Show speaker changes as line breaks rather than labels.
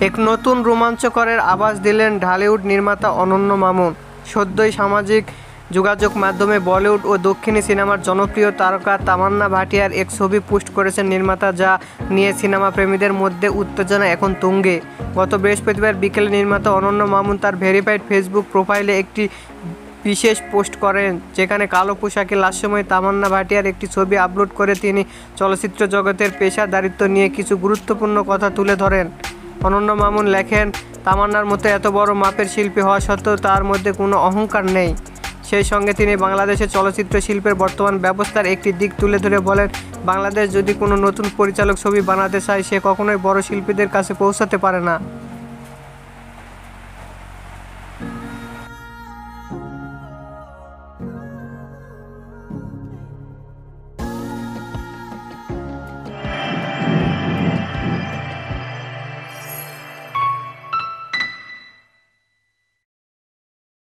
এক নতুন রোমাঞ্চকরের আভাস দিলেন ঢালিউড নির্মাতা অনন্য মামুন। সদ্যই সামাজিক যোগাযোগ মাধ্যমে বলিউড ও দক্ষিণী সিনেমার জনপ্রিয় তারকা তামান্না ভাটিয়ার এক ছবি পোস্ট করেছেন নির্মাতা, যা নিয়ে সিনেমা প্রেমীদের মধ্যে উত্তেজনা এখন তুঙ্গে। গত বৃহস্পতিবার বিকেলে নির্মাতা অনন্য মামুন তার ভেরিফাইড ফেসবুক প্রোফাইলে একটি বিশেষ পোস্ট করেন, যেখানে কালো পোশাকে লাস্যময়ী তামান্না ভাটিয়ার একটি ছবি আপলোড করে তিনি চলচ্চিত্র জগতের পেশাদারিত্ব নিয়ে কিছু গুরুত্বপূর্ণ কথা তুলে ধরেন। অনন্য মামুন লেখেন, তামান্নার মতো এত বড় মাপের শিল্পী হওয়া সত্ত্বেও তার মধ্যে কোনো অহংকার নেই। সেই সঙ্গে তিনি বাংলাদেশের চলচ্চিত্র শিল্পের বর্তমান ব্যবস্থার একটি দিক তুলে ধরে বলেন, বাংলাদেশ যদি কোনো নতুন পরিচালক ছবি বানাতে চায়, সে কখনোই বড় শিল্পীদের কাছে পৌঁছাতে পারে না।